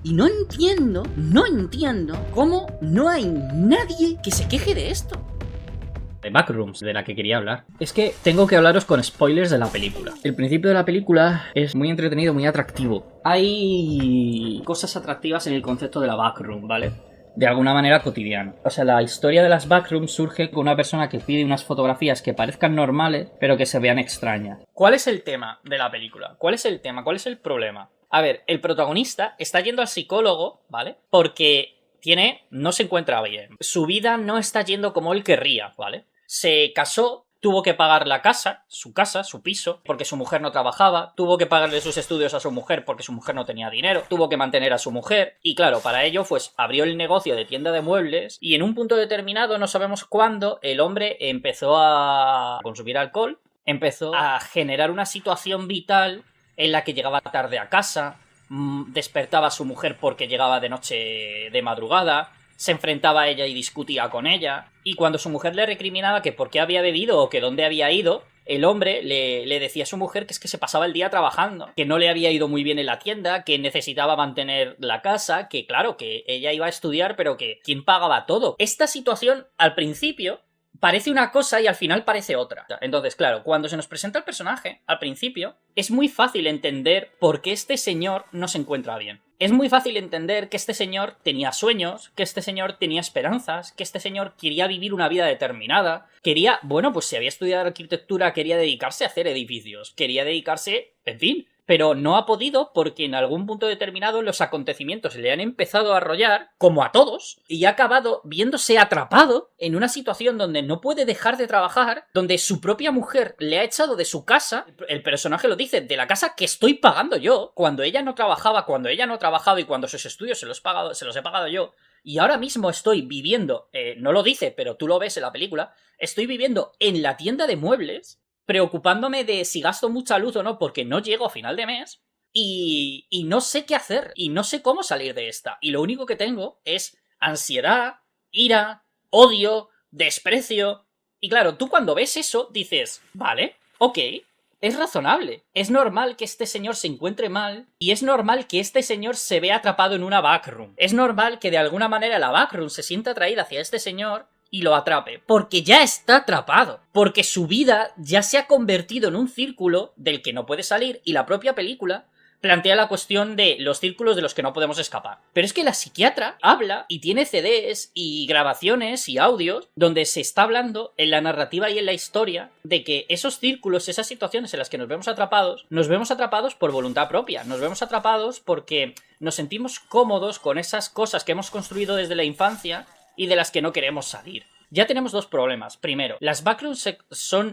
Y no entiendo cómo no hay nadie que se queje de esto. De Backrooms, de la que quería hablar. Es que tengo que hablaros con spoilers de la película. El principio de la película es muy entretenido, muy atractivo. Hay cosas atractivas en el concepto de la backroom, ¿vale? De alguna manera cotidiana. O sea, la historia de las backrooms surge con una persona que pide unas fotografías que parezcan normales, pero que se vean extrañas. ¿Cuál es el tema de la película? ¿Cuál es el tema? ¿Cuál es el problema? A ver, el protagonista está yendo al psicólogo, ¿vale? Porque no se encuentra bien. Su vida no está yendo como él querría, ¿vale? Se casó, tuvo que pagar la casa, su piso, porque su mujer no trabajaba, tuvo que pagarle sus estudios a su mujer porque su mujer no tenía dinero, tuvo que mantener a su mujer, y claro, para ello, pues abrió el negocio de tienda de muebles, y en un punto determinado, no sabemos cuándo, el hombre empezó a consumir alcohol, empezó a generar una situación vital en la que llegaba tarde a casa, despertaba a su mujer porque llegaba de noche de madrugada, se enfrentaba a ella y discutía con ella, y cuando su mujer le recriminaba que por qué había bebido o que dónde había ido, el hombre le decía a su mujer que es que se pasaba el día trabajando, que no le había ido muy bien en la tienda, que necesitaba mantener la casa, que claro, que ella iba a estudiar, pero que ¿quién pagaba todo? Esta situación, al principio, parece una cosa y al final parece otra. Entonces, claro, cuando se nos presenta el personaje, al principio, es muy fácil entender por qué este señor no se encuentra bien. Es muy fácil entender que este señor tenía sueños, que este señor tenía esperanzas, que este señor quería vivir una vida determinada, quería, bueno, pues si había estudiado arquitectura, quería dedicarse a hacer edificios, quería dedicarse, en fin, pero no ha podido porque en algún punto determinado los acontecimientos le han empezado a arrollar, como a todos, y ha acabado viéndose atrapado en una situación donde no puede dejar de trabajar, donde su propia mujer le ha echado de su casa, el personaje lo dice, de la casa que estoy pagando yo, cuando ella no trabajaba, cuando ella no ha trabajado y cuando sus estudios se los he pagado yo, y ahora mismo estoy viviendo, no lo dice, pero tú lo ves en la película, estoy viviendo en la tienda de muebles, preocupándome de si gasto mucha luz o no porque no llego a final de mes y no sé qué hacer y no sé cómo salir de esta. Y lo único que tengo es ansiedad, ira, odio, desprecio. Y claro, tú cuando ves eso dices, vale, ok, es razonable. Es normal que este señor se encuentre mal y es normal que este señor se vea atrapado en una backroom. Es normal que de alguna manera la backroom se sienta atraída hacia este señor y lo atrape, porque ya está atrapado, porque su vida ya se ha convertido en un círculo del que no puede salir y la propia película plantea la cuestión de los círculos de los que no podemos escapar. Pero es que la psiquiatra habla y tiene CDs y grabaciones y audios donde se está hablando en la narrativa y en la historia de que esos círculos, esas situaciones en las que nos vemos atrapados por voluntad propia, nos vemos atrapados porque nos sentimos cómodos con esas cosas que hemos construido desde la infancia y de las que no queremos salir. Ya tenemos dos problemas. Primero, las backrooms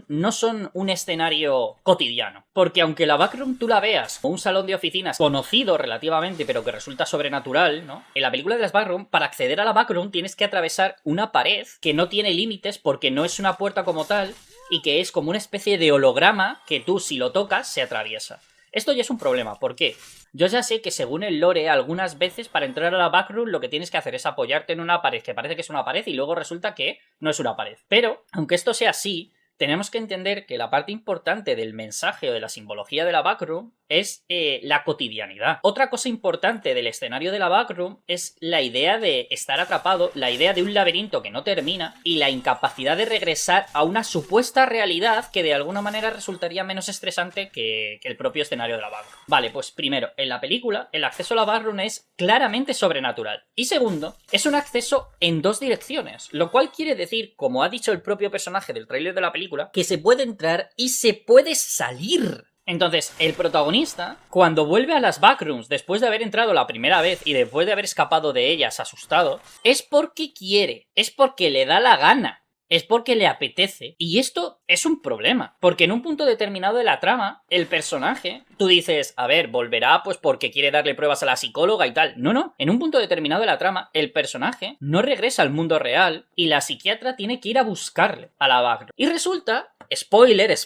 no son un escenario cotidiano. Porque aunque la backroom tú la veas como un salón de oficinas conocido relativamente, pero que resulta sobrenatural, ¿no? En la película de las backrooms, para acceder a la backroom tienes que atravesar una pared que no tiene límites porque no es una puerta como tal y que es como una especie de holograma que tú, si lo tocas, se atraviesa. Esto ya es un problema. ¿Por qué? Yo ya sé que según el lore, algunas veces para entrar a la backroom lo que tienes que hacer es apoyarte en una pared que parece que es una pared y luego resulta que no es una pared. Pero, aunque esto sea así, tenemos que entender que la parte importante del mensaje o de la simbología de la backroom es la cotidianidad. Otra cosa importante del escenario de la backroom es la idea de estar atrapado, la idea de un laberinto que no termina y la incapacidad de regresar a una supuesta realidad que de alguna manera resultaría menos estresante que el propio escenario de la backroom. Vale, pues primero, en la película, el acceso a la backroom es claramente sobrenatural. Y segundo, es un acceso en dos direcciones, lo cual quiere decir, como ha dicho el propio personaje del tráiler de la película, que se puede entrar y se puede salir. Entonces, el protagonista, cuando vuelve a las backrooms después de haber entrado la primera vez y después de haber escapado de ellas asustado, es porque quiere, es porque le da la gana, es porque le apetece. Y esto es un problema, porque en un punto determinado de la trama, el personaje, tú dices, a ver, volverá pues porque quiere darle pruebas a la psicóloga y tal. No, en un punto determinado de la trama, el personaje no regresa al mundo real y la psiquiatra tiene que ir a buscarle a la backroom. Y resulta, spoiler,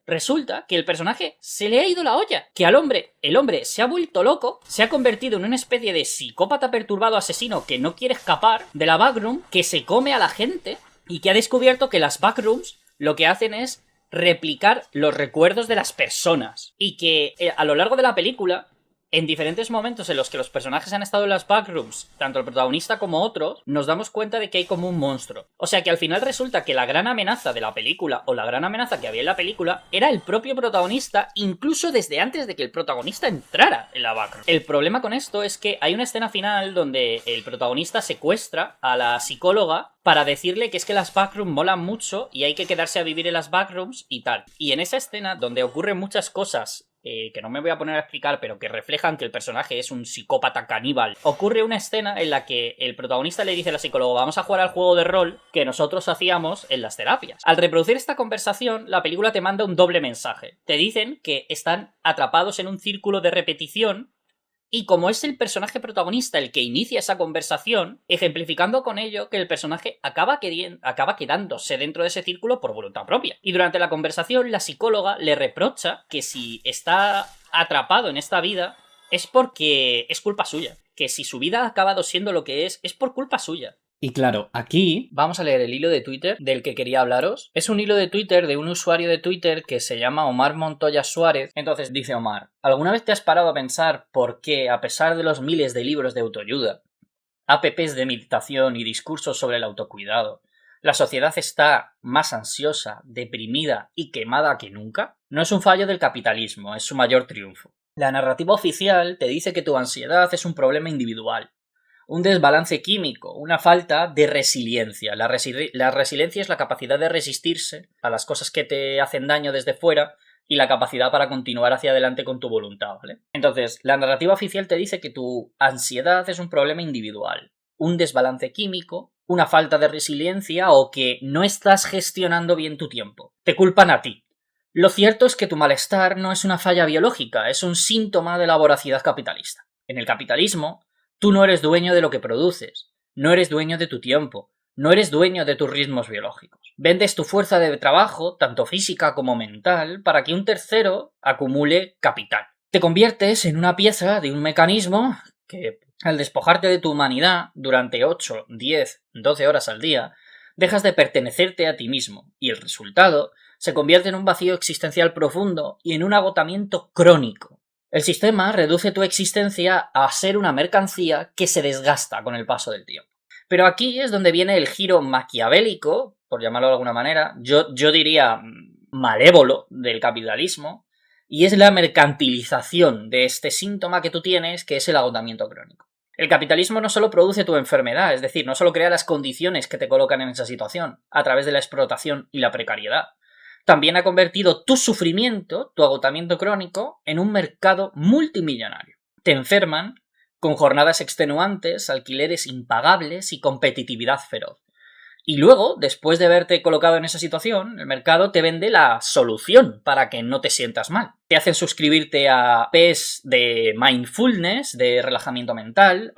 resulta que el personaje se le ha ido la olla, que el hombre se ha vuelto loco, se ha convertido en una especie de psicópata perturbado asesino que no quiere escapar de la backroom, que se come a la gente y que ha descubierto que las backrooms lo que hacen es replicar los recuerdos de las personas y que a lo largo de la película En diferentes momentos en los que los personajes han estado en las backrooms, tanto el protagonista como otros, nos damos cuenta de que hay como un monstruo. O sea que al final resulta que la gran amenaza de la película, o la gran amenaza que había en la película, era el propio protagonista, incluso desde antes de que el protagonista entrara en la backroom. El problema con esto es que hay una escena final donde el protagonista secuestra a la psicóloga para decirle que es que las backrooms molan mucho y hay que quedarse a vivir en las backrooms y tal. Y en esa escena, donde ocurren muchas cosas que no me voy a poner a explicar, pero que reflejan que el personaje es un psicópata caníbal, ocurre una escena en la que el protagonista le dice a la psicóloga: vamos a jugar al juego de rol que nosotros hacíamos en las terapias. Al reproducir esta conversación, la película te manda un doble mensaje. Te dicen que están atrapados en un círculo de repetición, y como es el personaje protagonista el que inicia esa conversación, ejemplificando con ello que el personaje acaba quedándose dentro de ese círculo por voluntad propia. Y durante la conversación, la psicóloga le reprocha que si está atrapado en esta vida es porque es culpa suya. Que si su vida ha acabado siendo lo que es por culpa suya. Y claro, aquí vamos a leer el hilo de Twitter del que quería hablaros. Es un hilo de Twitter de un usuario de Twitter que se llama Omar Montoya Suárez. Entonces dice Omar: ¿alguna vez te has parado a pensar por qué, a pesar de los miles de libros de autoayuda, apps de meditación y discursos sobre el autocuidado, la sociedad está más ansiosa, deprimida y quemada que nunca? No es un fallo del capitalismo, es su mayor triunfo. La narrativa oficial te dice que tu ansiedad es un problema individual, un desbalance químico, una falta de resiliencia. La resiliencia es la capacidad de resistirse a las cosas que te hacen daño desde fuera y la capacidad para continuar hacia adelante con tu voluntad, ¿vale? Entonces, la narrativa oficial te dice que tu ansiedad es un problema individual, un desbalance químico, una falta de resiliencia o que no estás gestionando bien tu tiempo. Te culpan a ti. Lo cierto es que tu malestar no es una falla biológica, es un síntoma de la voracidad capitalista. En el capitalismo, tú no eres dueño de lo que produces, no eres dueño de tu tiempo, no eres dueño de tus ritmos biológicos. Vendes tu fuerza de trabajo, tanto física como mental, para que un tercero acumule capital. Te conviertes en una pieza de un mecanismo que, al despojarte de tu humanidad durante 8, 10, 12 horas al día, dejas de pertenecerte a ti mismo, y el resultado se convierte en un vacío existencial profundo y en un agotamiento crónico. El sistema reduce tu existencia a ser una mercancía que se desgasta con el paso del tiempo. Pero aquí es donde viene el giro maquiavélico, por llamarlo de alguna manera, yo diría malévolo del capitalismo, y es la mercantilización de este síntoma que tú tienes, que es el agotamiento crónico. El capitalismo no solo produce tu enfermedad, es decir, no solo crea las condiciones que te colocan en esa situación, a través de la explotación y la precariedad. También ha convertido tu sufrimiento, tu agotamiento crónico, en un mercado multimillonario. Te enferman con jornadas extenuantes, alquileres impagables y competitividad feroz. Y luego, después de haberte colocado en esa situación, el mercado te vende la solución para que no te sientas mal. Te hacen suscribirte a apps de mindfulness, de relajamiento mental,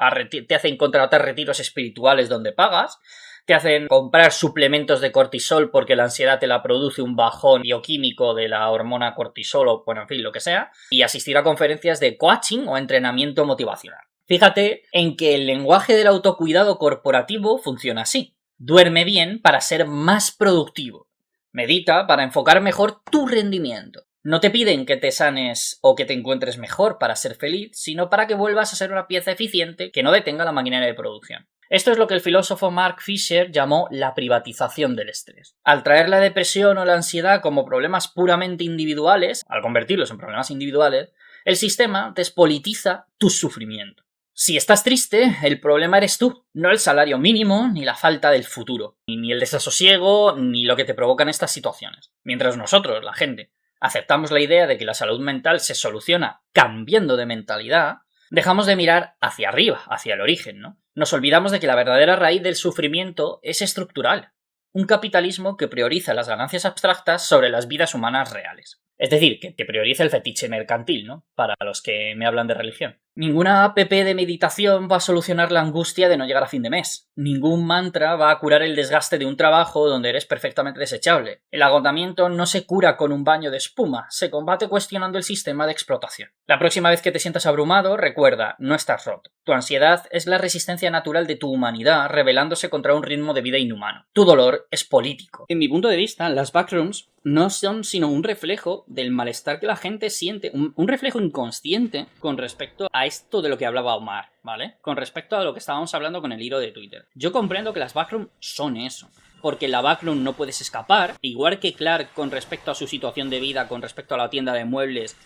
te hacen contratar retiros espirituales donde pagas, te hacen comprar suplementos de cortisol porque la ansiedad te la produce un bajón bioquímico de la hormona cortisol o, bueno, en fin, lo que sea, y asistir a conferencias de coaching o entrenamiento motivacional. Fíjate en que el lenguaje del autocuidado corporativo funciona así. Duerme bien para ser más productivo. Medita para enfocar mejor tu rendimiento. No te piden que te sanes o que te encuentres mejor para ser feliz, sino para que vuelvas a ser una pieza eficiente que no detenga la maquinaria de producción. Esto es lo que el filósofo Mark Fisher llamó la privatización del estrés. Al traer la depresión o la ansiedad como problemas puramente individuales, al convertirlos en problemas individuales, el sistema despolitiza tu sufrimiento. Si estás triste, el problema eres tú, no el salario mínimo, ni la falta del futuro, ni el desasosiego, ni lo que te provocan estas situaciones. Mientras nosotros, la gente, aceptamos la idea de que la salud mental se soluciona cambiando de mentalidad, dejamos de mirar hacia arriba, hacia el origen, ¿no? Nos olvidamos de que la verdadera raíz del sufrimiento es estructural. Un capitalismo que prioriza las ganancias abstractas sobre las vidas humanas reales. Es decir, que prioriza el fetiche mercantil, ¿no? Para los que me hablan de religión. Ninguna app de meditación va a solucionar la angustia de no llegar a fin de mes. Ningún mantra va a curar el desgaste de un trabajo donde eres perfectamente desechable. El agotamiento no se cura con un baño de espuma, se combate cuestionando el sistema de explotación. La próxima vez que te sientas abrumado, recuerda, no estás roto. Tu ansiedad es la resistencia natural de tu humanidad rebelándose contra un ritmo de vida inhumano. Tu dolor es político. En mi punto de vista, las backrooms no son sino un reflejo del malestar que la gente siente, un reflejo inconsciente con respecto a esto de lo que hablaba Omar, ¿vale? Con respecto a lo que estábamos hablando con el hilo de Twitter. Yo comprendo que las backrooms son eso. Porque en la backroom no puedes escapar, igual que Clark con respecto a su situación de vida, con respecto a la tienda de muebles,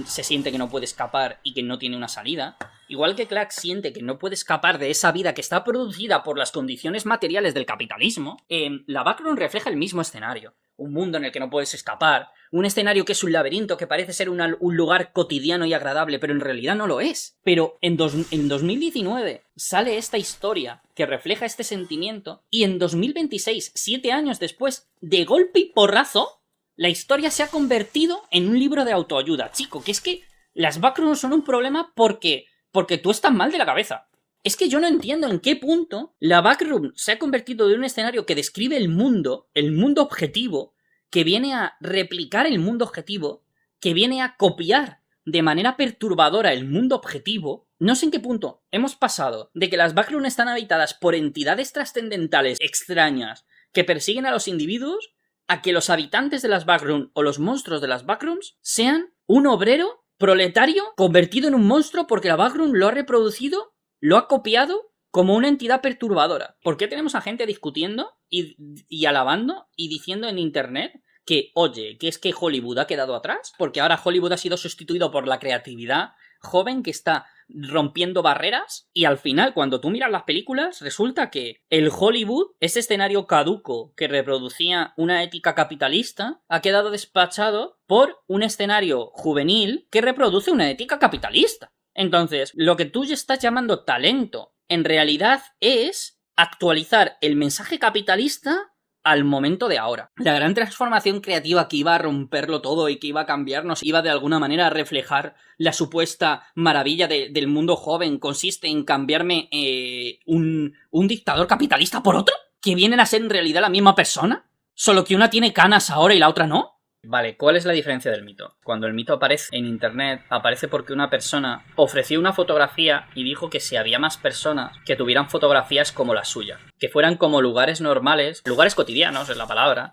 se siente que no puede escapar y que no tiene una salida. Igual que Clark siente que no puede escapar de esa vida que está producida por las condiciones materiales del capitalismo, la backroom refleja el mismo escenario. Un mundo en el que no puedes escapar, un escenario que es un laberinto que parece ser un lugar cotidiano y agradable, pero en realidad no lo es. Pero en 2019 sale esta historia que refleja este sentimiento y en 2026, 7 años después, de golpe y porrazo, la historia se ha convertido en un libro de autoayuda. Chico, que es que las backrooms son un problema porque tú estás mal de la cabeza. Es que yo no entiendo en qué punto la backroom se ha convertido de un escenario que describe el mundo objetivo, que viene a replicar el mundo objetivo, que viene a copiar de manera perturbadora el mundo objetivo. No sé en qué punto hemos pasado de que las backrooms están habitadas por entidades trascendentales extrañas que persiguen a los individuos, a que los habitantes de las backrooms o los monstruos de las backrooms sean un obrero proletario convertido en un monstruo porque la backroom lo ha reproducido, lo ha copiado como una entidad perturbadora. ¿Por qué tenemos a gente discutiendo y alabando y diciendo en internet que, oye, que es que Hollywood ha quedado atrás? Porque ahora Hollywood ha sido sustituido por la creatividad joven que está rompiendo barreras, y al final, cuando tú miras las películas, resulta que el Hollywood, ese escenario caduco que reproducía una ética capitalista, ha quedado despachado por un escenario juvenil que reproduce una ética capitalista. Entonces, lo que tú ya estás llamando talento, en realidad es actualizar el mensaje capitalista al momento de ahora. La gran transformación creativa que iba a romperlo todo y que iba a cambiarnos, iba de alguna manera a reflejar la supuesta maravilla del mundo joven, consiste en cambiarme un dictador capitalista por otro, que vienen a ser en realidad la misma persona, solo que una tiene canas ahora y la otra no. Vale, ¿cuál es la diferencia del mito? Cuando el mito aparece en internet, aparece porque una persona ofreció una fotografía y dijo que si había más personas que tuvieran fotografías como la suya, que fueran como lugares normales, lugares cotidianos es la palabra,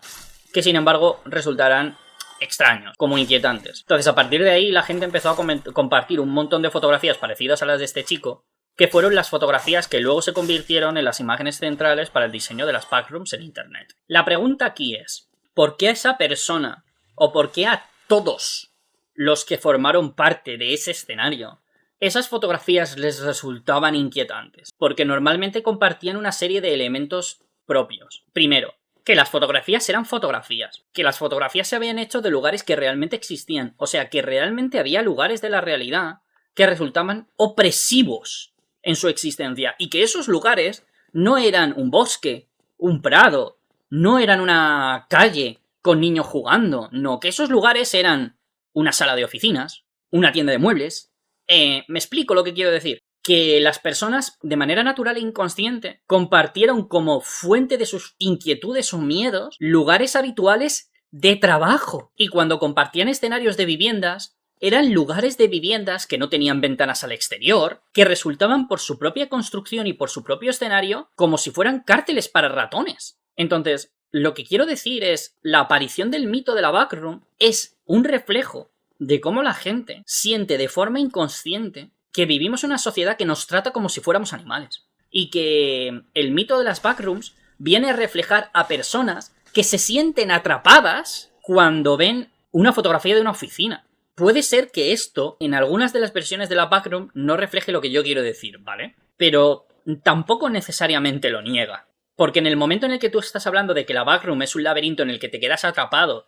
que sin embargo resultaran extraños, como inquietantes. Entonces, a partir de ahí, la gente empezó a compartir un montón de fotografías parecidas a las de este chico, que fueron las fotografías que luego se convirtieron en las imágenes centrales para el diseño de las backrooms en internet. La pregunta aquí es, ¿por qué a esa persona o por qué a todos los que formaron parte de ese escenario esas fotografías les resultaban inquietantes? Porque normalmente compartían una serie de elementos propios. Primero, que las fotografías eran fotografías, que las fotografías se habían hecho de lugares que realmente existían, o sea, que realmente había lugares de la realidad que resultaban opresivos en su existencia, y que esos lugares no eran un bosque, un prado, no eran una calle con niños jugando, no, que esos lugares eran una sala de oficinas, una tienda de muebles. Me explico lo que quiero decir. Que las personas, de manera natural e inconsciente, compartieron como fuente de sus inquietudes o miedos lugares habituales de trabajo. Y cuando compartían escenarios de viviendas, eran lugares de viviendas que no tenían ventanas al exterior, que resultaban por su propia construcción y por su propio escenario como si fueran cárteles para ratones. Entonces, lo que quiero decir es, la aparición del mito de la backroom es un reflejo de cómo la gente siente de forma inconsciente que vivimos en una sociedad que nos trata como si fuéramos animales. Y que el mito de las backrooms viene a reflejar a personas que se sienten atrapadas cuando ven una fotografía de una oficina. Puede ser que esto, en algunas de las versiones de la backroom, no refleje lo que yo quiero decir, ¿vale? Pero tampoco necesariamente lo niega. Porque en el momento en el que tú estás hablando de que la backroom es un laberinto en el que te quedas atrapado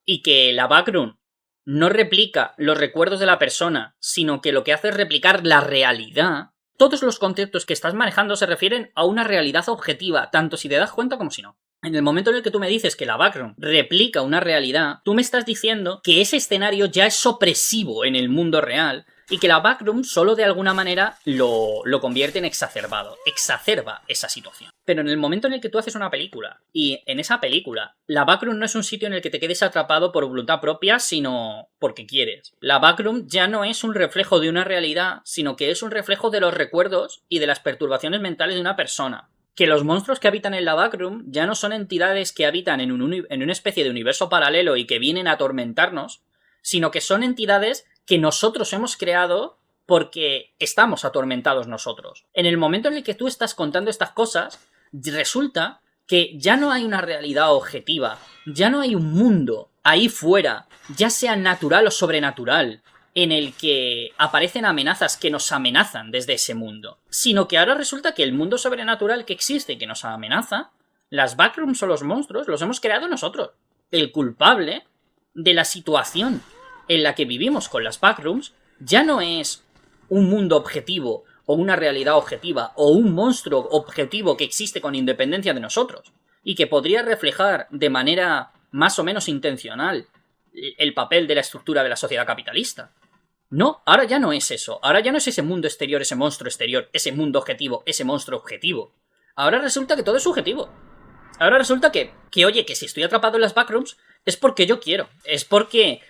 y que la backroom no replica los recuerdos de la persona, sino que lo que hace es replicar la realidad, todos los conceptos que estás manejando se refieren a una realidad objetiva, tanto si te das cuenta como si no. En el momento en el que tú me dices que la backroom replica una realidad, tú me estás diciendo que ese escenario ya es opresivo en el mundo real y que la backroom solo de alguna manera lo convierte en exacerbado, exacerba esa situación. Pero en el momento en el que tú haces una película, y en esa película, la backroom no es un sitio en el que te quedes atrapado por voluntad propia, sino porque quieres. La backroom ya no es un reflejo de una realidad, sino que es un reflejo de los recuerdos y de las perturbaciones mentales de una persona. Que los monstruos que habitan en la backroom ya no son entidades que habitan en una especie de universo paralelo y que vienen a atormentarnos, sino que son entidades que nosotros hemos creado porque estamos atormentados nosotros. En el momento en el que tú estás contando estas cosas, resulta que ya no hay una realidad objetiva, ya no hay un mundo ahí fuera, ya sea natural o sobrenatural, en el que aparecen amenazas que nos amenazan desde ese mundo, sino que ahora resulta que el mundo sobrenatural que existe y que nos amenaza, las backrooms o los monstruos, los hemos creado nosotros. El culpable de la situación en la que vivimos con las backrooms ya no es un mundo objetivo o una realidad objetiva o un monstruo objetivo que existe con independencia de nosotros y que podría reflejar de manera más o menos intencional el papel de la estructura de la sociedad capitalista. No, ahora ya no es eso. Ahora ya no es ese mundo exterior, ese monstruo exterior, ese mundo objetivo, ese monstruo objetivo. Ahora resulta que todo es subjetivo. Ahora resulta que oye, que si estoy atrapado en las backrooms es porque yo quiero. Es porque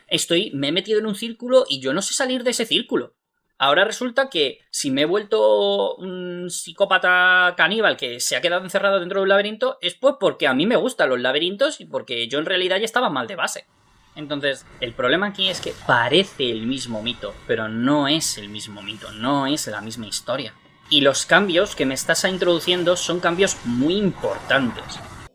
me he metido en un círculo y yo no sé salir de ese círculo. Ahora resulta que si me he vuelto un psicópata caníbal que se ha quedado encerrado dentro de un laberinto es pues porque a mí me gustan los laberintos y porque yo en realidad ya estaba mal de base. Entonces, el problema aquí es que parece el mismo mito, pero no es el mismo mito, no es la misma historia. Y los cambios que me estás introduciendo son cambios muy importantes.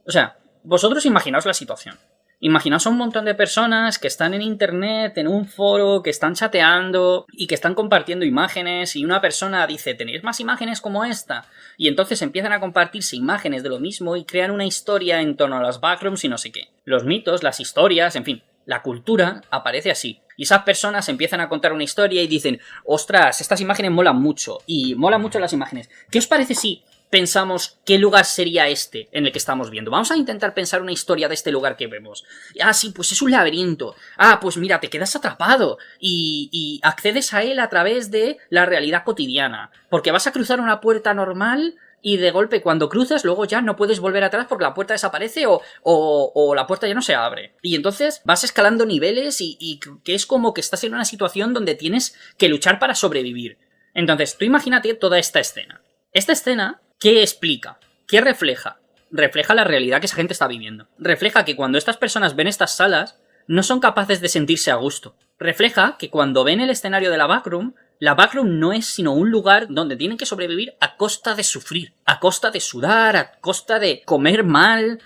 O sea, vosotros imaginaos la situación. Imaginaos a un montón de personas que están en internet, en un foro, que están chateando y que están compartiendo imágenes y una persona dice, ¿tenéis más imágenes como esta? Y entonces empiezan a compartirse imágenes de lo mismo y crean una historia en torno a las backrooms y no sé qué. Los mitos, las historias, en fin, la cultura aparece así. Y esas personas empiezan a contar una historia y dicen, ostras, estas imágenes molan mucho y molan mucho las imágenes. ¿Qué os parece si pensamos qué lugar sería este en el que estamos viendo? Vamos a intentar pensar una historia de este lugar que vemos. Ah, sí, pues es un laberinto. Ah, pues mira, te quedas atrapado y accedes a él a través de la realidad cotidiana. Porque vas a cruzar una puerta normal y de golpe cuando cruzas luego ya no puedes volver atrás porque la puerta desaparece o la puerta ya no se abre. Y entonces vas escalando niveles y que es como que estás en una situación donde tienes que luchar para sobrevivir. Entonces, tú imagínate toda esta escena. Esta escena, ¿qué explica? ¿Qué refleja? Refleja la realidad que esa gente está viviendo. Refleja que cuando estas personas ven estas salas, no son capaces de sentirse a gusto. Refleja que cuando ven el escenario de la backroom no es sino un lugar donde tienen que sobrevivir a costa de sufrir, a costa de sudar, a costa de comer mal,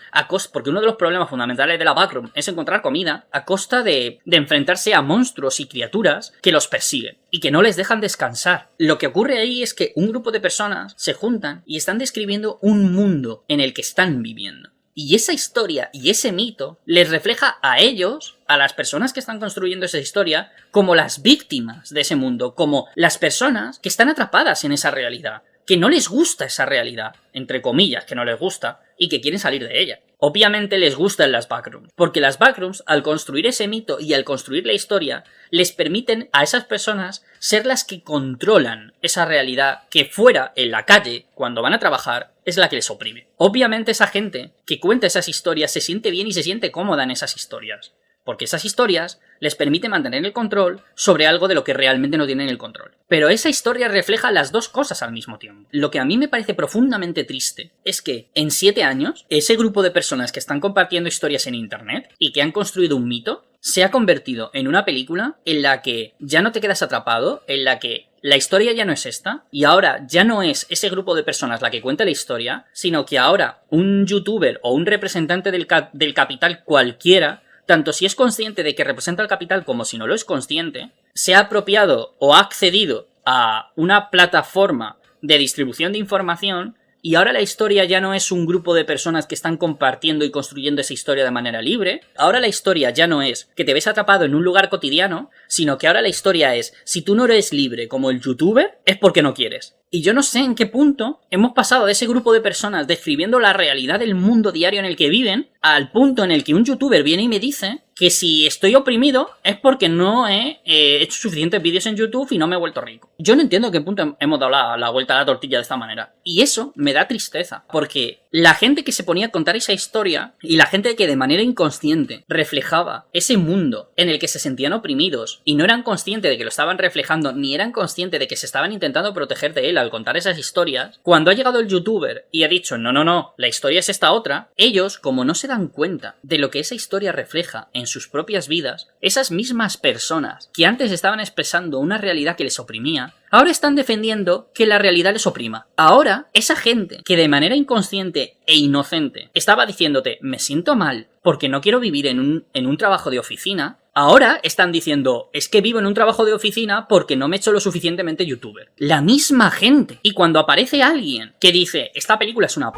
porque uno de los problemas fundamentales de la backroom es encontrar comida, a costa de enfrentarse a monstruos y criaturas que los persiguen y que no les dejan descansar. Lo que ocurre ahí es que un grupo de personas se juntan y están describiendo un mundo en el que están viviendo. Y esa historia y ese mito les refleja a ellos, a las personas que están construyendo esa historia, como las víctimas de ese mundo, como las personas que están atrapadas en esa realidad, que no les gusta esa realidad, entre comillas, que no les gusta, y que quieren salir de ella. Obviamente les gustan las backrooms, porque las backrooms, al construir ese mito y al construir la historia, les permiten a esas personas ser las que controlan esa realidad que fuera, en la calle, cuando van a trabajar, es la que les oprime. Obviamente esa gente que cuenta esas historias se siente bien y se siente cómoda en esas historias, porque esas historias les permiten mantener el control sobre algo de lo que realmente no tienen el control. Pero esa historia refleja las dos cosas al mismo tiempo. Lo que a mí me parece profundamente triste es que en 7 años, ese grupo de personas que están compartiendo historias en internet y que han construido un mito, se ha convertido en una película en la que ya no te quedas atrapado, en la que la historia ya no es esta, y ahora ya no es ese grupo de personas la que cuenta la historia, sino que ahora un youtuber o un representante del capital cualquiera, tanto si es consciente de que representa al capital como si no lo es consciente, se ha apropiado o ha accedido a una plataforma de distribución de información y ahora la historia ya no es un grupo de personas que están compartiendo y construyendo esa historia de manera libre. Ahora la historia ya no es que te ves atrapado en un lugar cotidiano, sino que ahora la historia es, si tú no eres libre como el youtuber, es porque no quieres. Y yo no sé en qué punto hemos pasado de ese grupo de personas describiendo la realidad del mundo diario en el que viven al punto en el que un youtuber viene y me dice que si estoy oprimido es porque no he hecho suficientes vídeos en YouTube y no me he vuelto rico. Yo no entiendo a qué punto hemos dado la vuelta a la tortilla de esta manera. Y eso me da tristeza, porque la gente que se ponía a contar esa historia y la gente que de manera inconsciente reflejaba ese mundo en el que se sentían oprimidos y no eran conscientes de que lo estaban reflejando ni eran conscientes de que se estaban intentando proteger de él al contar esas historias, cuando ha llegado el youtuber y ha dicho no, la historia es esta otra, ellos, como no se dan cuenta de lo que esa historia refleja en sus propias vidas, esas mismas personas que antes estaban expresando una realidad que les oprimía, ahora están defendiendo que la realidad les oprima. Ahora, esa gente que de manera inconsciente e inocente estaba diciéndote me siento mal porque no quiero vivir en un trabajo de oficina, ahora están diciendo es que vivo en un trabajo de oficina porque no me he hecho lo suficientemente youtuber. La misma gente. Y cuando aparece alguien que dice esta película es una...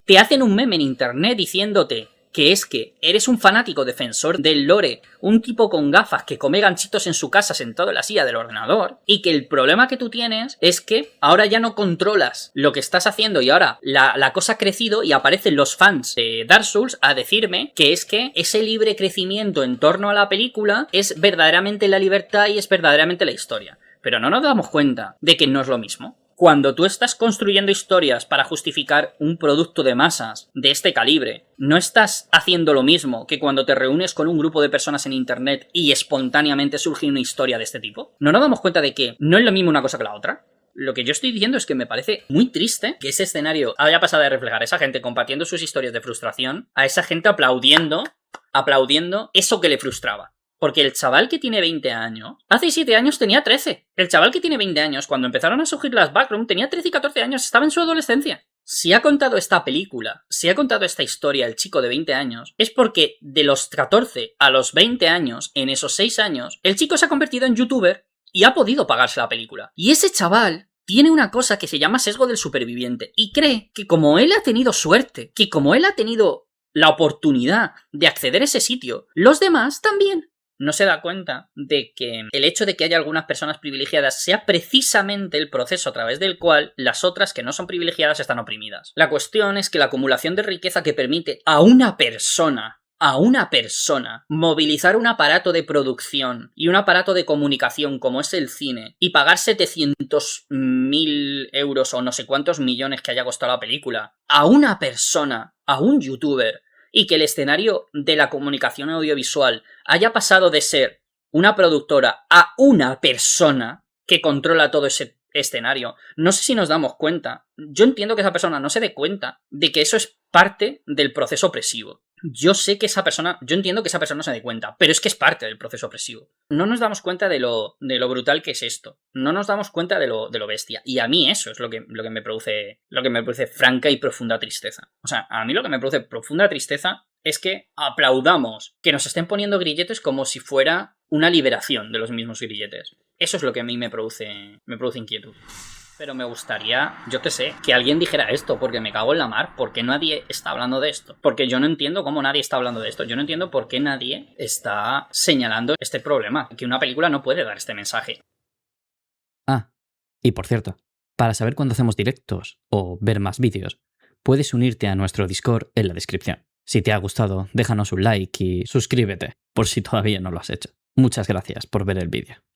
te hacen un meme en internet diciéndote que es que eres un fanático defensor del lore, un tipo con gafas que come ganchitos en su casa sentado en la silla del ordenador, y que el problema que tú tienes es que ahora ya no controlas lo que estás haciendo y ahora la cosa ha crecido y aparecen los fans de Dark Souls a decirme que es que ese libre crecimiento en torno a la película es verdaderamente la libertad y es verdaderamente la historia. Pero no nos damos cuenta de que no es lo mismo. Cuando tú estás construyendo historias para justificar un producto de masas de este calibre, no estás haciendo lo mismo que cuando te reúnes con un grupo de personas en internet y espontáneamente surge una historia de este tipo. ¿No nos damos cuenta de que no es lo mismo una cosa que la otra? Lo que yo estoy diciendo es que me parece muy triste que ese escenario haya pasado de reflejar a esa gente compartiendo sus historias de frustración a esa gente aplaudiendo eso que le frustraba. Porque el chaval que tiene 20 años, hace 7 años tenía 13. El chaval que tiene 20 años, cuando empezaron a surgir las Backrooms, tenía 13 y 14 años, estaba en su adolescencia. Si ha contado esta película, si ha contado esta historia el chico de 20 años, es porque de los 14 a los 20 años, en esos 6 años, el chico se ha convertido en youtuber y ha podido pagarse la película. Y ese chaval tiene una cosa que se llama sesgo del superviviente y cree que como él ha tenido suerte, que como él ha tenido la oportunidad de acceder a ese sitio, los demás también. No se da cuenta de que el hecho de que haya algunas personas privilegiadas sea precisamente el proceso a través del cual las otras que no son privilegiadas están oprimidas. La cuestión es que la acumulación de riqueza que permite a una persona, movilizar un aparato de producción y un aparato de comunicación como es el cine y pagar 700.000 euros o no sé cuántos millones que haya costado la película a una persona, a un youtuber, y que el escenario de la comunicación audiovisual haya pasado de ser una productora a una persona que controla todo ese escenario. No sé si nos damos cuenta. Yo entiendo que esa persona no se dé cuenta de que eso es parte del proceso opresivo. Yo entiendo que esa persona no se dé cuenta, pero es que es parte del proceso opresivo. No nos damos cuenta de lo brutal que es esto. No nos damos cuenta de lo bestia. Y a mí eso es lo que me produce franca y profunda tristeza. O sea, a mí lo que me produce profunda tristeza es que aplaudamos que nos estén poniendo grilletes como si fuera una liberación de los mismos grilletes. Eso es lo que a mí me produce inquietud. Pero me gustaría, yo qué sé, que alguien dijera esto, porque me cago en la mar. ¿Por qué nadie está hablando de esto? Porque yo no entiendo cómo nadie está hablando de esto. Yo no entiendo por qué nadie está señalando este problema. Que una película no puede dar este mensaje. Ah, y por cierto, para saber cuándo hacemos directos o ver más vídeos, puedes unirte a nuestro Discord en la descripción. Si te ha gustado, déjanos un like y suscríbete, por si todavía no lo has hecho. Muchas gracias por ver el vídeo.